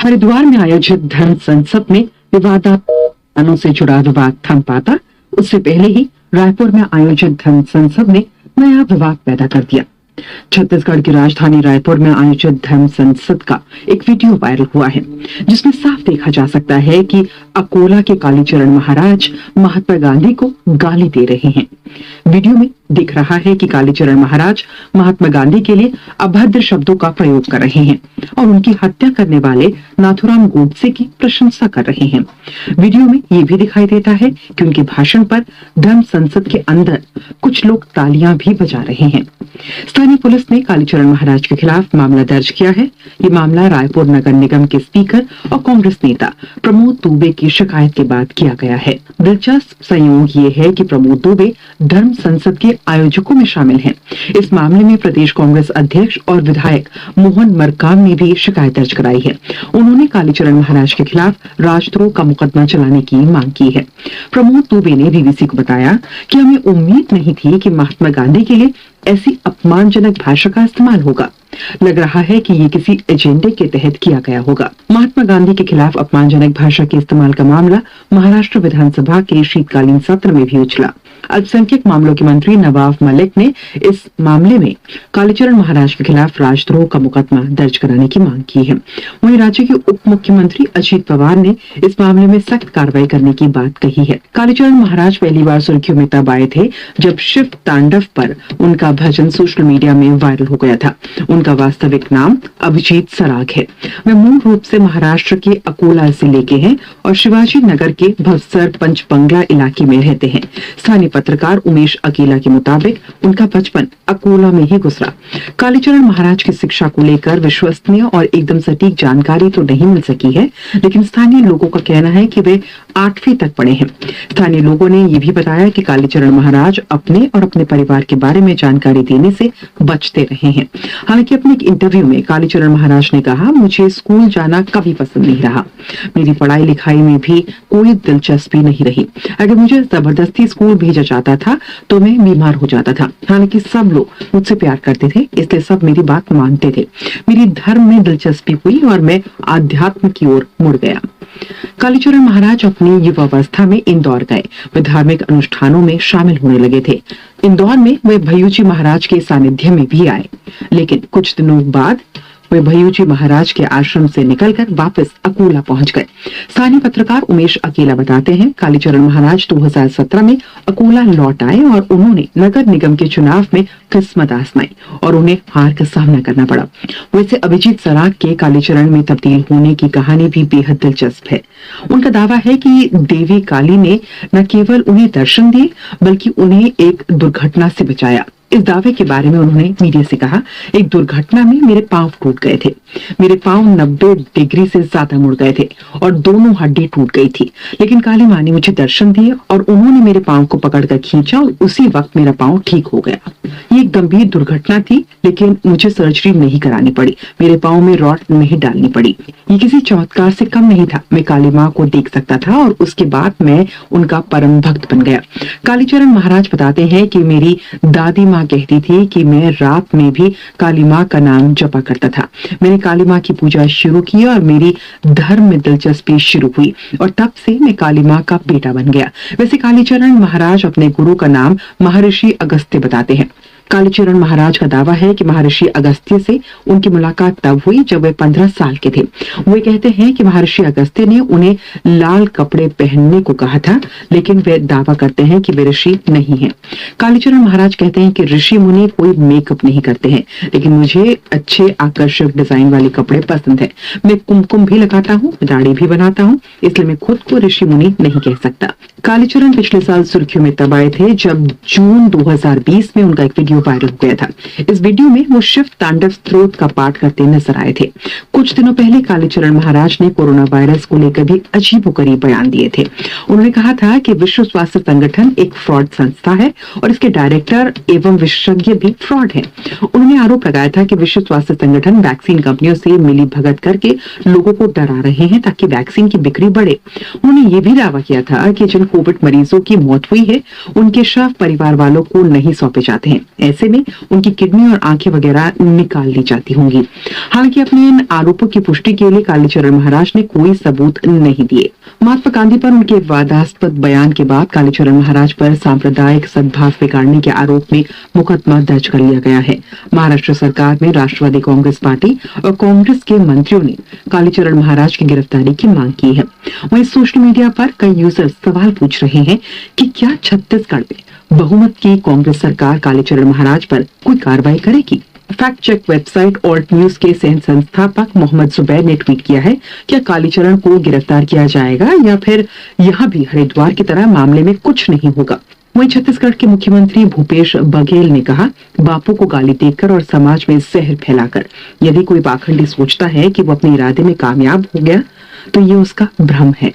हरिद्वार में आयोजित धर्म संसद में विवादास्पद से जुड़ा विवाद थम पाता, उससे पहले ही रायपुर में आयोजित धर्म संसद ने नया विवाद पैदा कर दिया। छत्तीसगढ़ की राजधानी रायपुर में आयोजित धर्म संसद का एक वीडियो वायरल हुआ है, जिसमें साफ देखा जा सकता है कि अकोला के कालीचरण महाराज महात्मा गांधी को गाली दे रहे हैं। वीडियो में दिख रहा है कि कालीचरण महाराज महात्मा गांधी के लिए अभद्र शब्दों का प्रयोग कर रहे हैं और उनकी हत्या करने वाले नाथुराम गोडसे की प्रशंसा कर रहे हैं। वीडियो में ये भी दिखाई देता है कि उनके भाषण पर धर्म संसद के अंदर कुछ लोग तालियां भी बजा रहे हैं। स्थानीय पुलिस ने कालीचरण महाराज के खिलाफ मामला दर्ज किया है। ये मामला रायपुर नगर निगम के स्पीकर और कांग्रेस नेता प्रमोद दुबे की शिकायत के बाद किया गया है। दिलचस्प संयोग ये है कि प्रमोद दुबे धर्म संसद के आयोजकों में शामिल हैं। इस मामले में प्रदेश कांग्रेस अध्यक्ष और विधायक मोहन मरकाम ने भी शिकायत दर्ज कराई है। उन्होंने कालीचरण महाराज के खिलाफ राजद्रोह का मुकदमा चलाने की मांग की है। प्रमोद दुबे ने बीबीसी को बताया कि हमें उम्मीद नहीं थी कि महात्मा गांधी के लिए ऐसी अपमानजनक भाषा का इस्तेमाल होगा। लग रहा है कि ये किसी एजेंडे के तहत किया गया होगा। महात्मा गांधी के खिलाफ अपमानजनक भाषा के इस्तेमाल का मामला महाराष्ट्र विधानसभा के शीतकालीन सत्र में भी उछला। अल्पसंख्यक मामलों के मंत्री नवाब मलिक ने इस मामले में कालीचरण महाराज के खिलाफ राजद्रोह का मुकदमा दर्ज कराने की मांग की है। वहीं राज्य के उप मुख्यमंत्री अजित पवार ने इस मामले में सख्त कार्रवाई करने की बात कही है। कालीचरण महाराज पहली बार सुर्खियों में तब आए थे जब शिव तांडव पर उनका भजन सोशल मीडिया में वायरल हो गया था। उनका वास्तविक नाम अभिजीत सराग है। वे मूल रूप से महाराष्ट्र के अकोला जिले के हैं और शिवाजी नगर के भवसर पंचबंगला इलाके में रहते हैं। स्थानीय पत्रकार उमेश अकेला के मुताबिक उनका बचपन अकोला में ही गुजरा। कालीचरण महाराज की शिक्षा को लेकर विश्वसनीय और एकदम सटीक जानकारी तो नहीं मिल सकी है, लेकिन स्थानीय लोगों का कहना है कि वे 8वीं तक पढ़े हैं। स्थानीय लोगों ने ये भी बताया कि कालीचरण महाराज अपने और अपने परिवार के बारे में जानकारी देने से बचते रहे हैं। हालांकि अपने एक इंटरव्यू में कालीचरण महाराज ने कहा, मुझे स्कूल जाना कभी पसंद नहीं रहा। मेरी पढ़ाई लिखाई में भी कोई दिलचस्पी नहीं रही। अगर मुझे जबरदस्ती स्कूल भेजा जाता था तो मैं बीमार हो जाता था। हालांकि सब लोग मुझसे प्यार करते थे, इसलिए सब मेरी बात मानते थे। मेरी धर्म में दिलचस्पी हुई और मैं आध्यात्म की ओर मुड़ गया। कालीचरण महाराज अपनी युवावस्था में इंदौर गए। वे धार्मिक अनुष्ठानों में शामिल होने लगे थे। इंदौर में वे भय्यूजी महाराज के सानिध्य में भी आए, लेकिन कुछ दिनों बाद वे भय्यूजी महाराज के आश्रम से निकलकर वापस अकोला पहुंच गए। स्थानीय पत्रकार उमेश अकेला बताते हैं, कालीचरण महाराज 2017 में अकोला लौट आए और उन्होंने नगर निगम के चुनाव में किस्मत आजमाई और उन्हें हार का सामना करना पड़ा। वैसे अभिजीत सराग के कालीचरण में तब्दील होने की कहानी भी बेहद दिलचस्प है। उनका दावा है कि देवी काली ने न केवल उन्हें दर्शन दिए बल्कि उन्हें एक दुर्घटना से बचाया। इस दावे के बारे में उन्होंने मीडिया से कहा, एक दुर्घटना में मेरे पांव टूट गए थे। मेरे पांव 90 डिग्री से ज्यादा मुड़ गए थे और दोनों हड्डी टूट गई थी, लेकिन काली माँ ने मुझे दर्शन दिए और उन्होंने मेरे पांव को पकड़कर खींचा और उसी वक्त मेरा पांव ठीक हो गया। ये एक गंभीर दुर्घटना थी, लेकिन मुझे सर्जरी नहीं करानी पड़ी। मेरे पांव में रॉड नहीं डालनी पड़ी। ये किसी चमत्कार से कम नहीं था। मैं काली माँ को देख सकता था और उसके बाद मैं उनका परम भक्त बन गया। कालीचरण महाराज बताते हैं कि मेरी दादी माँ कहती थी कि मैं रात में भी काली माँ का नाम जपा करता था। मैंने काली माँ की पूजा शुरू की और मेरी धर्म में दिलचस्पी शुरू हुई और तब से मैं काली माँ का बेटा बन गया। वैसे कालीचरण महाराज अपने गुरु का नाम महर्षि अगस्त्य बताते हैं। कालीचरण महाराज का दावा है कि महर्षि अगस्त्य से उनकी मुलाकात तब हुई जब वे 15 साल के थे। वे कहते हैं कि महर्षि अगस्त्य ने उन्हें लाल कपड़े पहनने को कहा था, लेकिन वे दावा करते हैं कि वे ऋषि नहीं हैं। कालीचरण महाराज कहते हैं कि ऋषि मुनि कोई मेकअप नहीं करते हैं, लेकिन मुझे अच्छे आकर्षक डिजाइन वाले कपड़े पसंद है। मैं कुमकुम भी लगाता हूँ, दाढ़ी भी बनाता हूँ, इसलिए मैं खुद को ऋषि मुनि नहीं कह सकता। कालीचरण पिछले साल सुर्खियों में तब आए थे जब जून 2020 में उनका एक वीडियो वायरल हो गया था। इस वीडियो में वो शिव तांडव स्तोत्र का पाठ करते नजर आए थे। कुछ दिनों पहले कालीचरण महाराज ने कोरोना वायरस को लेकर भी अजीबोगरीब बयान दिए थे। उन्होंने कहा था कि विश्व स्वास्थ्य संगठन एक फ्रॉड संस्था है और इसके डायरेक्टर एवं विशेषज्ञ भी फ्रॉड हैं। उन्होंने आरोप लगाया था कि विश्व स्वास्थ्य संगठन वैक्सीन कंपनियों से मिली भगत करके लोगों को डरा रहे हैं ताकि वैक्सीन की बिक्री बढ़े। उन्होंने ये भी दावा किया था कि जिन कोविड मरीजों की मौत हुई है उनके शव परिवार वालों को नहीं सौंपे जाते हैं। ऐसे में उनकी किडनी और आंखें वगैरह निकाल ली जाती होंगी। हालांकि अपने इन आरोपों की पुष्टि के लिए कालीचरण महाराज ने कोई सबूत नहीं दिए। महात्मा गांधी पर उनके विवादास्पद बयान के बाद कालीचरण महाराज पर सांप्रदायिक सद्भाव बिगाड़ने के आरोप में मुकदमा दर्ज कर लिया गया है। महाराष्ट्र सरकार में राष्ट्रवादी कांग्रेस पार्टी और कांग्रेस के मंत्रियों ने कालीचरण महाराज की गिरफ्तारी की मांग की है। वहीं सोशल मीडिया पर कई यूजर्स सवाल पूछ रहे हैं कि क्या छत्तीसगढ़ में बहुमत की कांग्रेस सरकार कालीचरण महाराज पर कोई कार्रवाई करेगी। Fact check website Alt News के सह संस्थापक मोहम्मद जुबैर ने ट्वीट किया है, क्या कालीचरण को गिरफ्तार किया जाएगा या फिर यहाँ भी हरिद्वार की तरह मामले में कुछ नहीं होगा। वहीं छत्तीसगढ़ के मुख्यमंत्री भूपेश बघेल ने कहा, बापू को गाली देकर और समाज में जहर फैलाकर यदि कोई पाखंडी सोचता है कि वो अपने इरादे में कामयाब हो गया तो ये उसका भ्रम है।